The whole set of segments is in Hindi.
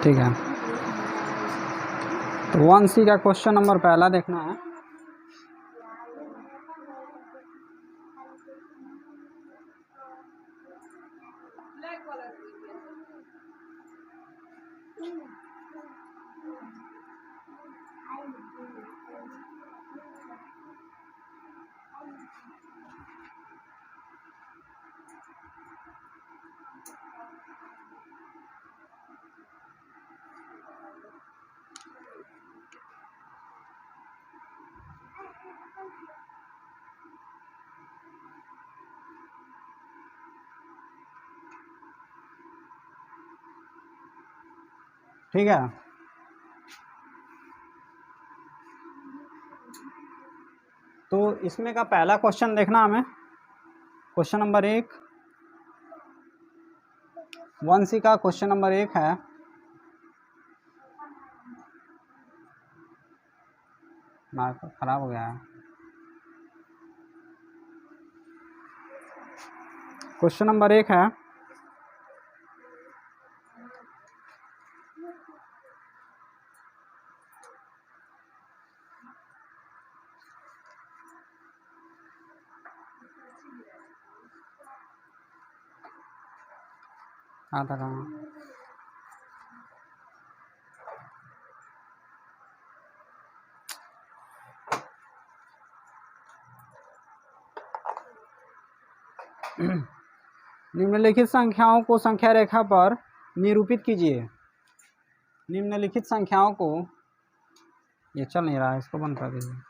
ठीक है, तो 1C का क्वेश्चन नंबर पहला देखना है। ठीक है, तो इसमें का पहला क्वेश्चन देखना हमें, क्वेश्चन नंबर 1, 1C का क्वेश्चन नंबर 1 है। मार्कर खराब हो गया है। क्वेश्चन नंबर 1 है, आता कहाँ, निम्नलिखित संख्याओं को संख्या रेखा पर निरूपित कीजिए। निम्नलिखित संख्याओं को, ये चल नहीं रहा है, इसको बंद कर दीजिए।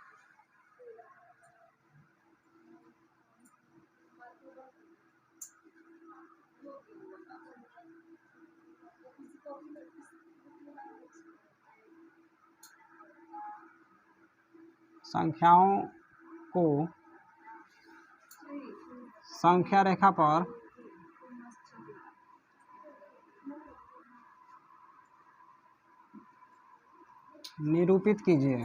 संख्याओं को संख्या रेखा पर निरूपित कीजिए।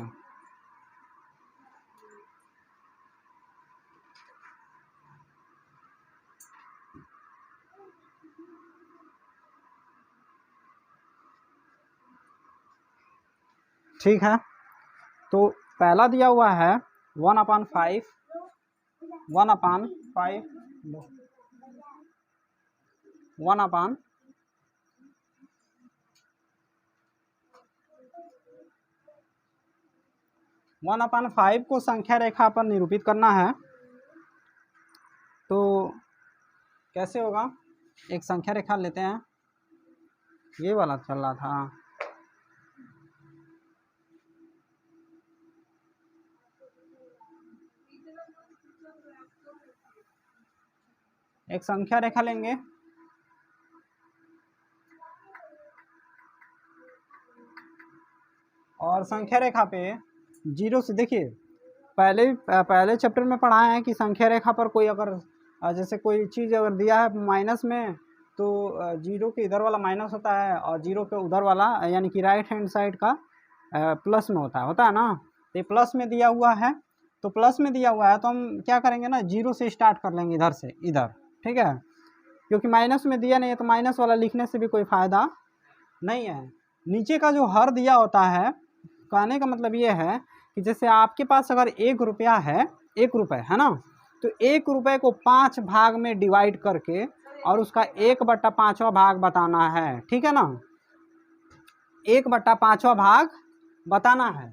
ठीक है, तो पहला दिया हुआ है 1/5, 1/5, 1/5 1/5 को संख्या रेखा पर निरूपित करना है। तो कैसे होगा, एक संख्या रेखा लेते हैं, ये वाला चल रहा था। एक संख्या रेखा लेंगे, और संख्या रेखा पे 0 से, देखिए पहले चैप्टर में पढ़ा है कि संख्या रेखा पर कोई अगर जैसे कोई चीज़ अगर दिया है माइनस में, तो 0 के इधर वाला माइनस होता है और 0 के उधर वाला यानी कि राइट हैंड साइड का प्लस में होता है ना। तो ये प्लस में दिया हुआ है, तो प्लस में दिया हुआ है तो हम क्या करेंगे ना, 0 से स्टार्ट कर लेंगे इधर से इधर, ठीक है, क्योंकि माइनस में दिया नहीं है तो माइनस वाला लिखने से भी कोई फ़ायदा नहीं है। नीचे का जो हर दिया होता है, कहने का मतलब ये है कि जैसे आपके पास अगर 1 रुपया है, 1 रुपये है ना, तो 1 रुपये को 5 भाग में डिवाइड करके और उसका 1/5वां भाग बताना है, ठीक है ना, 1/5वां भाग बताना है।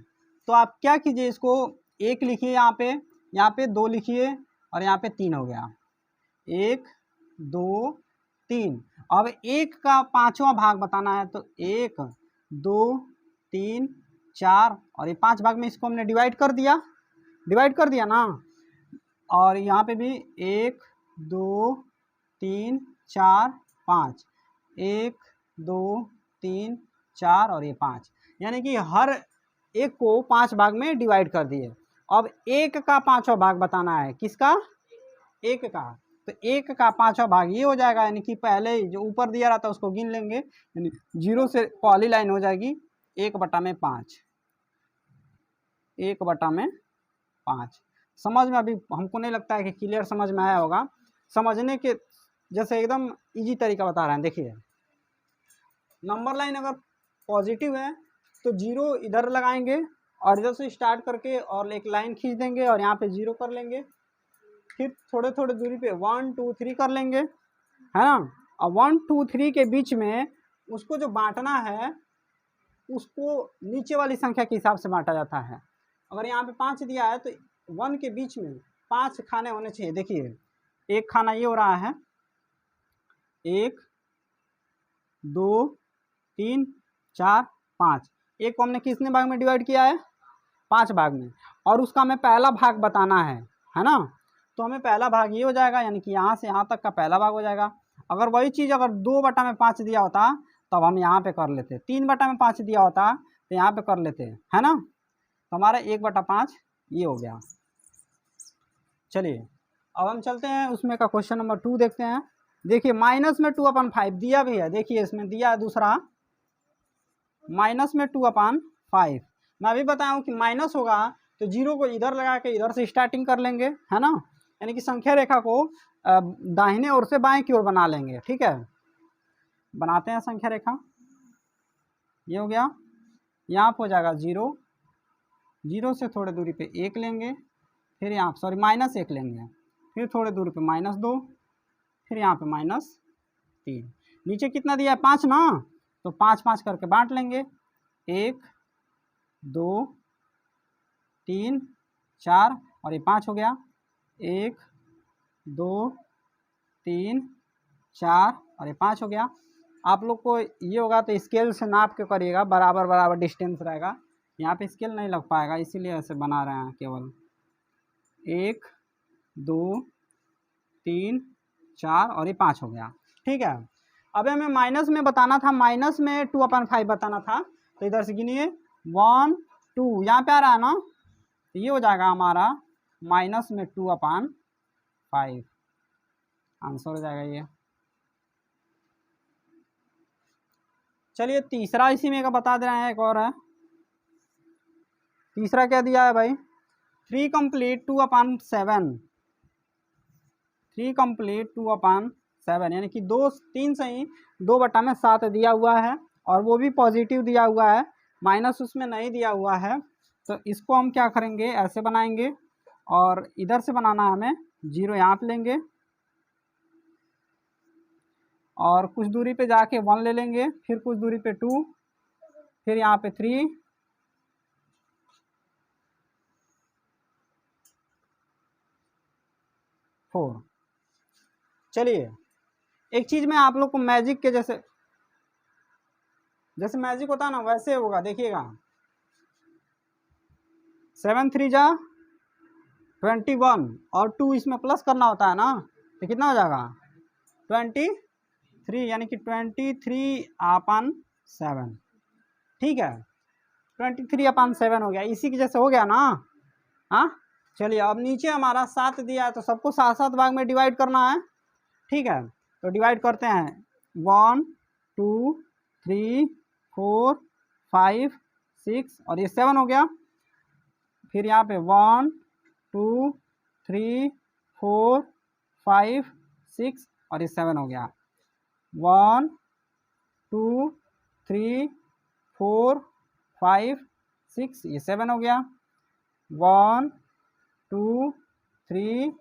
तो आप क्या कीजिए, इसको 1 लिखिए, यहाँ पे 2 लिखिए, और यहाँ पे 3 हो गया, 1 2 3। अब 1 का 5वां भाग बताना है, तो 1 2 3 4, और ये 5 भाग में इसको हमने डिवाइड कर दिया ना। और यहाँ पे भी 1 2 3 4 5, 1 2 3 4 और ये 5, यानी कि हर एक को 5 भाग में डिवाइड कर दिए। अब 1 का 5वां भाग बताना है, किसका, 1 का, तो 1 का 5वां भाग ये हो जाएगा, यानी कि पहले जो ऊपर दिया रहता है उसको गिन लेंगे, यानी 0 से पहली लाइन हो जाएगी 1/5, 1/5। समझ में अभी हमको नहीं लगता है कि क्लियर समझ में आया होगा। समझने के जैसे एकदम इजी तरीका बता रहे हैं। देखिए, नंबर लाइन अगर पॉजिटिव है तो 0 इधर लगाएंगे और इधर से स्टार्ट करके और एक लाइन खींच देंगे और यहाँ पे 0 कर लेंगे। फिर थोड़े थोड़े दूरी पे 1 2 3 कर लेंगे, है ना। और 1 2 3 के बीच में उसको जो बांटना है उसको नीचे वाली संख्या के हिसाब से बांटा जाता है। अगर यहाँ पे 5 दिया है तो 1 के बीच में 5 खाने होने चाहिए। देखिए एक खाना ये हो रहा है, 1 2 3 4 5। एक को हमने कितने भाग में डिवाइड किया है? 5 भाग में, और उसका हमें पहला भाग बताना है ना। तो हमें पहला भाग ये हो जाएगा, यानी कि यहाँ से यहाँ तक का पहला भाग हो जाएगा। अगर वही चीज़ अगर 2/5 दिया होता तब हम यहाँ पे कर लेते, 3/5 दिया होता तो यहाँ पे कर लेते, है ना। तो हमारा 1/5 ये हो गया। चलिए अब हम चलते हैं उसमें का क्वेश्चन नंबर 2 देखते हैं। देखिए माइनस में 2/5 दिया भी है, देखिए इसमें दिया है दूसरा माइनस में 2/5। मैं अभी बताऊँ कि माइनस होगा तो 0 को इधर लगा के इधर से स्टार्टिंग कर लेंगे, है ना। यानी कि संख्या रेखा को दाहिने ओर से बाएं की ओर बना लेंगे, ठीक है। बनाते हैं संख्या रेखा, ये हो गया। यहाँ पर हो जाएगा 0, 0 से थोड़ी दूरी पे 1 लेंगे, फिर यहाँ -1 लेंगे, फिर थोड़ी दूरी पे -2, फिर यहाँ पे -3। नीचे कितना दिया है? 5 ना, तो 5 5 करके बांट लेंगे। 1 2 3 4 और ये 5 हो गया। 1 2 3 4 और ये 5 हो गया। आप लोग को ये होगा तो स्केल से नाप के करिएगा, बराबर बराबर डिस्टेंस रहेगा। यहाँ पे स्केल नहीं लग पाएगा, इसीलिए ऐसे बना रहे हैं केवल। 1 2 3 4 और ये 5 हो गया, ठीक है। अब हमें माइनस में बताना था, माइनस में 2/5 बताना था, तो इधर से गिनिए 1 2, यहाँ पे आ रहा है ना, तो ये हो जाएगा हमारा माइनस में 2/5, आंसर हो जाएगा ये। चलिए तीसरा इसी में का बता दे रहे हैं, एक और है। तीसरा क्या दिया है भाई? 3 कंप्लीट 2/7, 3 कंप्लीट 2/7, यानी कि 2 3 सही 2/7 दिया हुआ है, और वो भी पॉजिटिव दिया हुआ है, माइनस उसमें नहीं दिया हुआ है। तो इसको हम क्या करेंगे, ऐसे बनाएंगे, और इधर से बनाना है हमें, 0 यहाँ पे लेंगे और कुछ दूरी पे जाके 1 ले लेंगे, फिर कुछ दूरी पे 2, फिर यहाँ पे 3, फोर। चलिए एक चीज़ मैं आप लोग को मैजिक के जैसे मैजिक होता है ना, वैसे होगा, देखिएगा। 7 3 जा 21 और 2 इसमें प्लस करना होता है ना, तो कितना हो जाएगा? 23, यानी कि 23/7, ठीक है। 23/7 हो गया, इसी के जैसे हो गया ना। हाँ चलिए अब नीचे हमारा 7 दिया है, तो सबको 7 भाग में डिवाइड करना है, ठीक है। तो डिवाइड करते हैं, 1 2 3 4 5 6 और ये 7 हो गया। फिर यहाँ पे 1 2 3 4 5 6 और ये 7 हो गया। 1 2 3 4 5 6 ये 7 हो गया। 1 2 3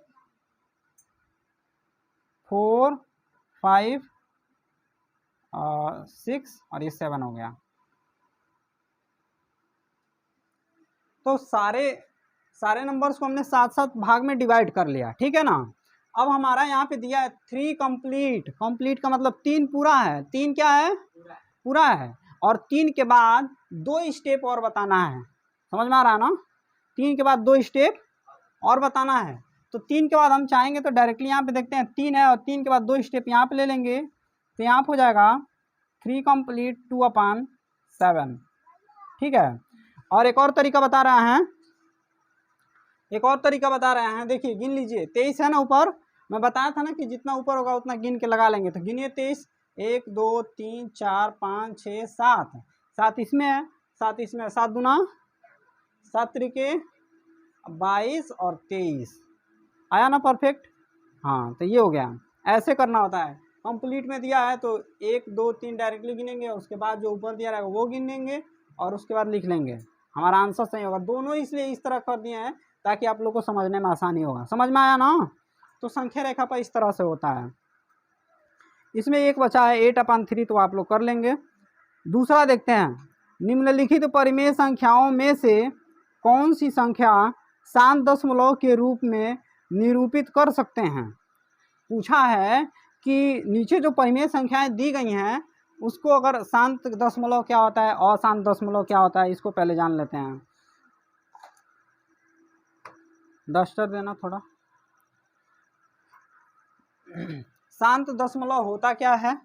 4 5 6 और ये 7 हो गया। तो सारे नंबर्स को हमने 7 भाग में डिवाइड कर लिया, ठीक है ना। अब हमारा यहाँ पे दिया है 3 कंप्लीट, कंप्लीट का मतलब 3 पूरा है, 3 क्या है? पूरा है। और 3 के बाद 2 स्टेप और बताना है, समझ में आ रहा है ना। 3 के बाद 2 स्टेप और बताना है। तो 3 के बाद हम चाहेंगे तो डायरेक्टली यहाँ पे देखते हैं 3 है, और 3 के बाद 2 स्टेप यहाँ पे ले लेंगे, तो यहाँ पे हो जाएगा 3 कंप्लीट 2/7, ठीक है। और एक और तरीका बता रहे हैं, देखिए गिन लीजिए। 23 है ना ऊपर, मैं बताया था ना कि जितना ऊपर होगा उतना गिन के लगा लेंगे। तो गिनिए 23, 1 2 3 4 5 6 7, 7 इसमें है, 7 इसमें, 7 दूना 7 त्रिके 22 और 23 आया ना परफेक्ट। हाँ तो ये हो गया, ऐसे करना होता है। कंप्लीट में दिया है तो 1 2 3 डायरेक्टली गिनेंगे, उसके बाद जो ऊपर दिया रहेगा वो गिनेंगे और उसके बाद लिख लेंगे, हमारा आंसर सही होगा। दोनों इसलिए इस तरह कर दिए हैं ताकि आप लोग को समझने में आसानी होगा। समझ में आया ना? तो संख्या रेखा पर इस तरह से होता है। इसमें एक बचा है 8/3, तो आप लोग कर लेंगे। दूसरा देखते हैं, निम्नलिखित परिमेय संख्याओं में से कौन सी संख्या शांत दशमलव के रूप में निरूपित कर सकते हैं। पूछा है कि नीचे जो परिमेय संख्याएं दी गई हैं उसको अगर शांत दशमलव क्या होता है, अशांत दशमलव क्या होता है, इसको पहले जान लेते हैं। डस्टर देना थोड़ा। शांत दशमलव होता क्या है?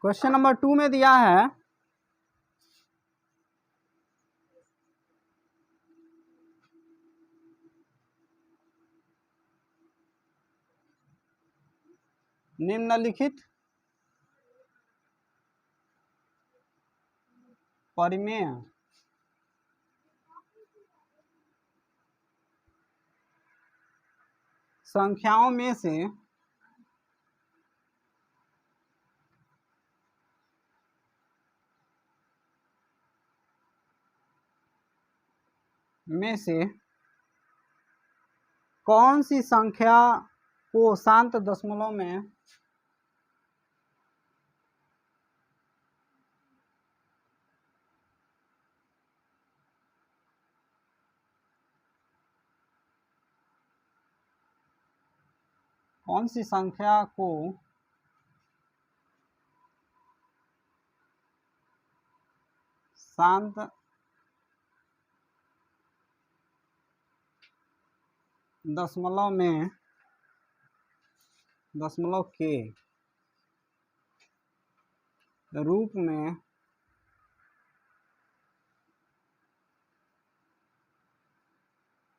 क्वेश्चन नंबर 2 में दिया है निम्नलिखित परिमेय संख्याओं में से कौन सी संख्या को शांत दशमलव में कौन सी संख्या को शांत दशमलव में दशमलव के रूप में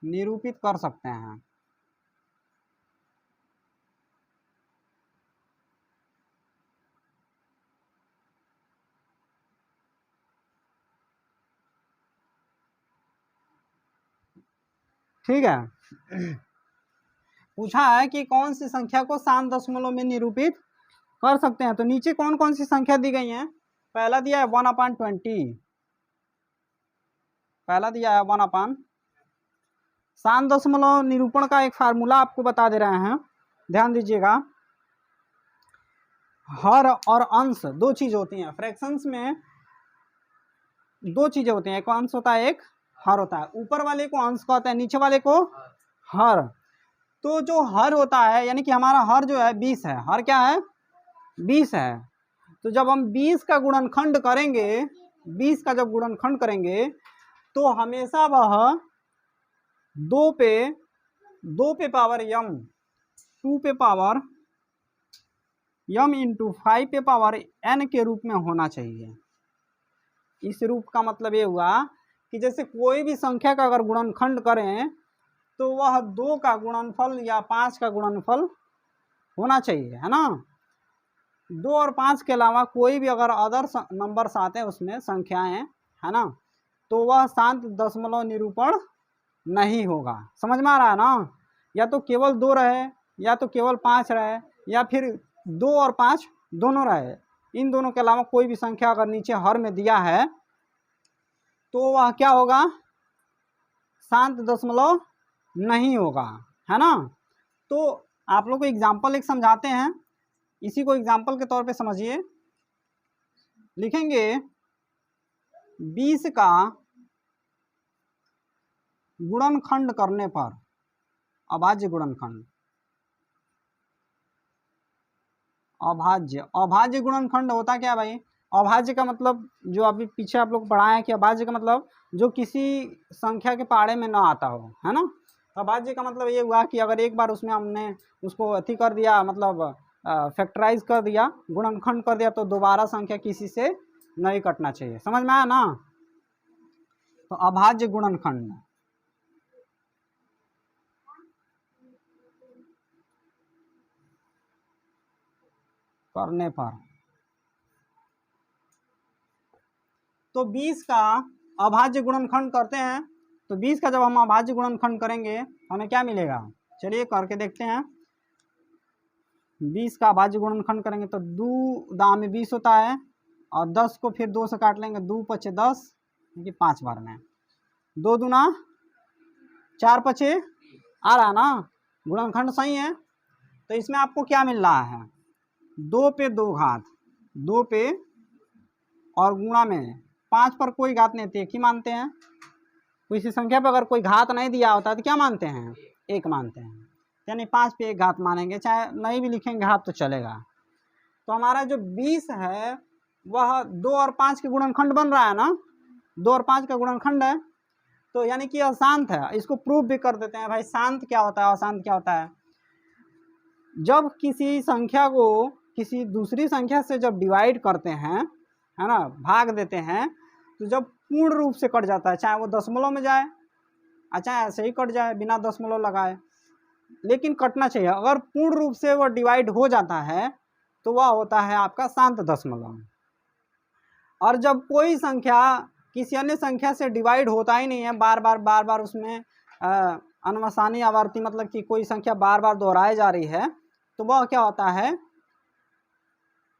निरूपित कर सकते हैं। ठीक है। पूछा है कि कौन सी संख्या को शांत दशमलव में निरूपित कर सकते हैं। तो नीचे कौन कौन सी संख्या दी गई है? पहला दिया है 1/20, पहला दिया है 1/। शांत दशमलव निरूपण का एक फार्मूला आपको बता दे रहे हैं, ध्यान दीजिएगा। हर और अंश दो चीज होती हैं। फ्रैक्शंस में दो चीजें होती हैं, एक अंश होता है, एक हर होता है। ऊपर वाले को अंश कहते हैं, नीचे वाले को हर। तो जो हर होता है, यानी कि हमारा हर जो है 20 है। हर क्या है? 20 है। तो जब हम 20 का गुणनखंड करेंगे, 20 का जब गुणनखंड करेंगे तो हमेशा वह 2 पे पावर m, 2 पे पावर m इंटू 5 पे पावर n के रूप में होना चाहिए। इस रूप का मतलब ये हुआ कि जैसे कोई भी संख्या का अगर गुणनखंड करें तो वह 2 का गुणनफल या 5 का गुणनफल होना चाहिए, है ना। 2 और 5 के अलावा कोई भी अगर अदर नंबर्स आते हैं उसमें संख्याएं, है ना, तो वह शांत दशमलव निरूपण नहीं होगा। समझ में आ रहा है ना? या तो केवल 2 रहे, या तो केवल 5 रहे, या फिर 2 और 5 दोनों रहे। इन दोनों के अलावा कोई भी संख्या अगर नीचे हर में दिया है तो वह क्या होगा? शांत दशमलव नहीं होगा, है ना। तो आप लोग को एग्जाम्पल एक समझाते हैं, इसी को एग्जाम्पल के तौर पे समझिए। लिखेंगे 20 का गुणनखंड करने पर, अभाज्य गुणनखंड, अभाज्य गुणनखंड होता क्या भाई? अभाज्य का मतलब जो अभी पीछे आप लोग पढ़ाए हैं कि अभाज्य का मतलब जो किसी संख्या के पाड़े में ना आता हो, है ना। अभाज्य का मतलब ये हुआ कि अगर एक बार उसमें हमने उसको अति कर दिया, मतलब फैक्टराइज कर दिया, गुणनखंड कर दिया, तो दोबारा संख्या किसी से नहीं कटना चाहिए। समझ में आया ना? तो अभाज्य गुणनखंड, करने पर। तो 20 का अभाज्य गुणनखंड करते हैं, तो 20 का जब हम अभाज्य गुणनखंड करेंगे हमें क्या मिलेगा, चलिए करके देखते हैं। 20 का अभाज्य गुणनखंड करेंगे तो 2 दाम में 20 होता है और 10 को फिर 2 से काट लेंगे, 2 पचे 10, क्योंकि 5 बार में 2 दूना 4 पचे आ रहा ना, गुणनखंड सही है। तो इसमें आपको क्या मिल रहा है, 2 पे 2 घात, 2 पे और गुणा में 5 पर कोई घात नहीं थी, एक ही मानते हैं। किसी संख्या पर अगर कोई घात नहीं दिया होता तो क्या मानते हैं, एक मानते हैं, यानी 5 पे एक घात मानेंगे, चाहे नहीं भी लिखेंगे घात तो चलेगा। तो हमारा जो 20 है वह 2 और 5 के गुणनखंड बन रहा है ना, 2 और 5 का गुणनखंड है, तो यानी कि अशांत है। इसको प्रूफ भी कर देते हैं भाई, शांत क्या होता है, अशांत क्या होता है। जब किसी संख्या को किसी दूसरी संख्या से जब डिवाइड करते हैं, है ना, भाग देते हैं, तो जब पूर्ण रूप से कट जाता है, चाहे वो दशमलव में जाए चाहे ऐसे ही कट जाए बिना दशमलव लगाए, लेकिन कटना चाहिए। अगर पूर्ण रूप से वह डिवाइड हो जाता है तो वह होता है आपका शांत दशमलव। और जब कोई संख्या किसी अन्य संख्या से डिवाइड होता ही नहीं है, बार बार उसमें अनमसानी आवर्ती, मतलब कि कोई संख्या बार बार दोहराई जा रही है, तो वह क्या होता है,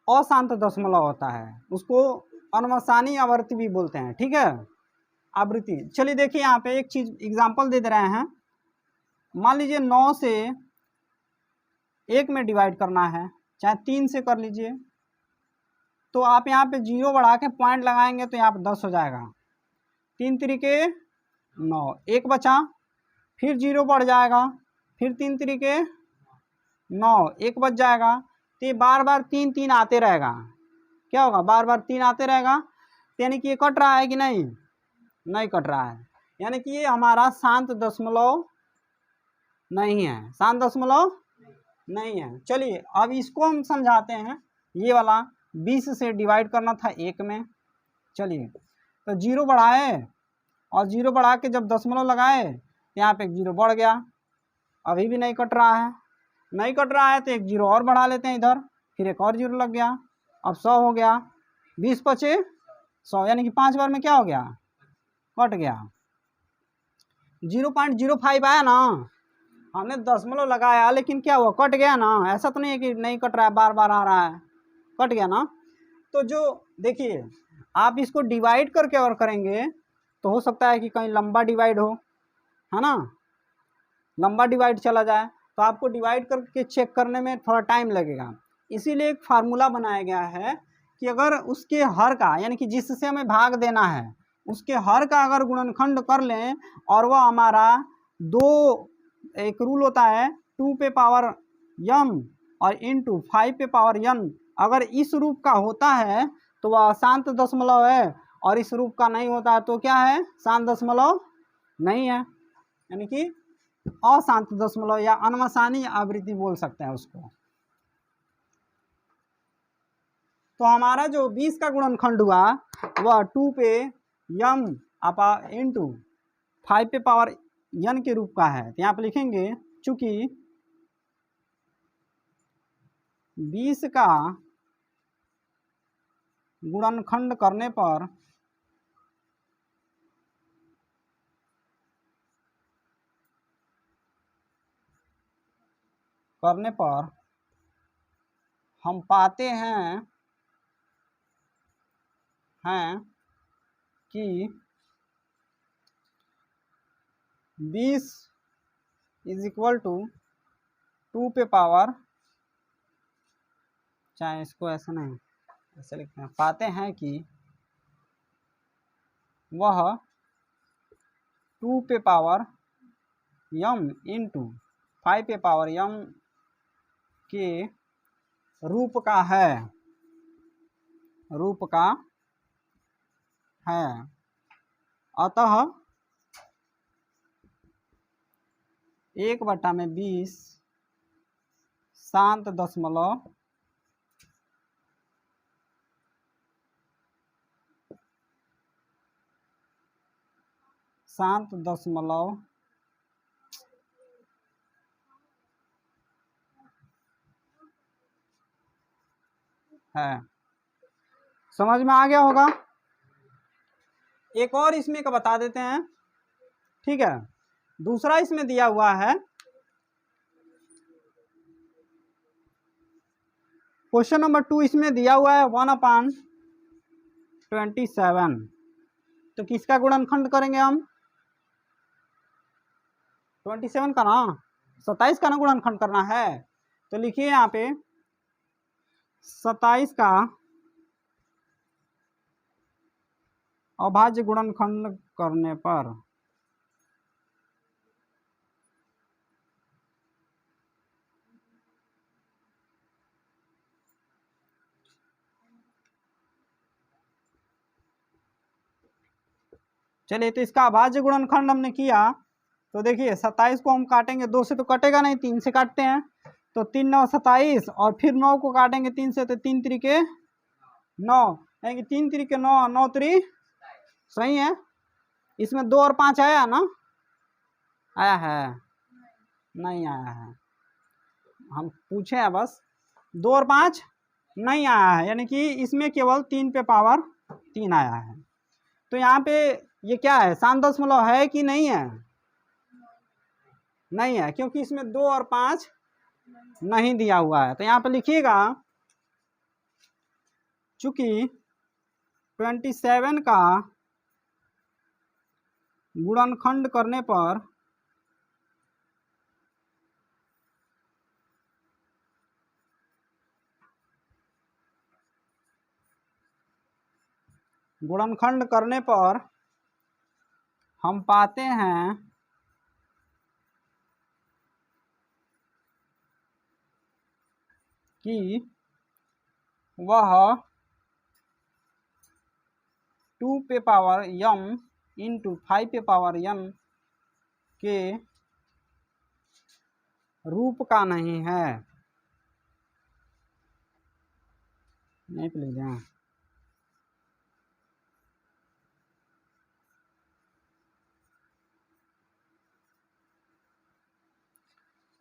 अशांत दशमलव होता है। उसको अनमसानी आवर्ती भी बोलते हैं, ठीक है, आवृत्ति। चलिए देखिए यहाँ पे एक चीज एग्जांपल दे रहे हैं। मान लीजिए 9 से 1 में डिवाइड करना है, चाहे 3 से कर लीजिए, तो आप यहाँ पे 0 बढ़ा के पॉइंट लगाएंगे तो यहाँ पे 10 हो जाएगा, 3 तिरिके 9, 1 बचा, फिर 0 बढ़ जाएगा, फिर 3 तिरिके 9, 1 बच जाएगा। तो ये बार बार 3 3 आते रहेगा, क्या होगा, बार बार 3 आते रहेगा, यानी कि ये कट रहा है कि नहीं, नहीं कट रहा है, यानी कि ये हमारा शांत दशमलव नहीं है, शांत दशमलव नहीं है। चलिए अब इसको हम समझाते हैं। ये वाला 20 से डिवाइड करना था 1 में, चलिए तो 0 बढ़ाए और 0 बढ़ा के जब दशमलव लगाए तो यहाँ पे एक 0 बढ़ गया, अभी भी नहीं कट रहा है, नहीं कट रहा है तो एक 0 और बढ़ा लेते हैं इधर, फिर एक और 0 लग गया, अब 100 हो गया, 20 पचे 100, यानी कि 5 बार में क्या हो गया, कट गया। 0.05 आया ना, हमने दशमलव लगाया लेकिन क्या हुआ, कट गया ना, ऐसा तो नहीं है कि नहीं कट रहा है, बार बार आ रहा है, कट गया ना। तो जो देखिए आप इसको डिवाइड करके और करेंगे तो हो सकता है कि कहीं लंबा डिवाइड हो, है ना, लंबा डिवाइड चला जाए, तो आपको डिवाइड करके चेक करने में थोड़ा टाइम लगेगा। इसीलिए एक फार्मूला बनाया गया है कि अगर उसके हर का, यानी कि जिससे हमें भाग देना है, उसके हर का अगर गुणनखंड कर लें और वह हमारा एक रूल होता है 2 पे पावर m और इंटू 5 पे पावर n, अगर इस रूप का होता है तो वह शांत दशमलव है, और इस रूप का नहीं होता है तो क्या है, शांत दशमलव नहीं है, यानी कि अशांत दशमलव या अनमसानी आवृत्ति बोल सकते हैं उसको। तो हमारा जो 20 का गुणनखंड हुआ वह 2 पे m इंटू 5 पे पावर n के रूप का है। तो यहाँ पे लिखेंगे चूंकि 20 का गुणनखंड करने पर हम पाते हैं कि 20 इज इक्वल टू 2 पे पावर, चाहे इसको ऐसा नहीं ऐसे लिखते हैं, पाते हैं कि वह 2 पे पावर m इंटू 5 पे पावर m के रूप का है, रूप का है। अतः 1/20 शांत दशमलव है। समझ में आ गया होगा। एक और इसमें का बता देते हैं, ठीक है। दूसरा इसमें दिया हुआ है, क्वेश्चन नंबर 2 इसमें दिया हुआ है 1/27। तो किसका गुणनखंड करेंगे हम? 27 का ना, 27 का ना गुणनखंड करना है। तो लिखिए यहाँ पे 27 का अभाज्य गुणनखंड करने पर चलिए, तो इसका अभाज्य गुणनखंड हमने किया। तो देखिए 27 को हम काटेंगे, 2 से तो कटेगा नहीं, 3 से काटते हैं। तो 3 9 27, और फिर 9 को काटेंगे 3 से, तो 3 त्रिके 9, यानी कि 3 त्रिके 9, 9 त्रि, सही है। इसमें 2 और 5 आया ना? आया है? नहीं आया है, हम पूछे हैं बस। 2 और 5 नहीं आया है, यानी कि इसमें केवल 3 पे पावर 3 आया है। तो यहाँ पे ये क्या है, शांत दशमलव है कि नहीं है? नहीं है, क्योंकि इसमें 2 और 5 नहीं दिया हुआ है। तो यहाँ पे लिखिएगा, चूंकि 27 का गुणनखंड करने पर हम पाते हैं कि वह 2 पे पावर m इंटू 5 पे पावर m के रूप का नहीं है। नहीं प्लीज हैं।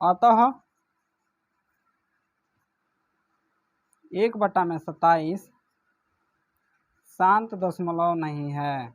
अतः 1/27 शांत दशमलव नहीं है।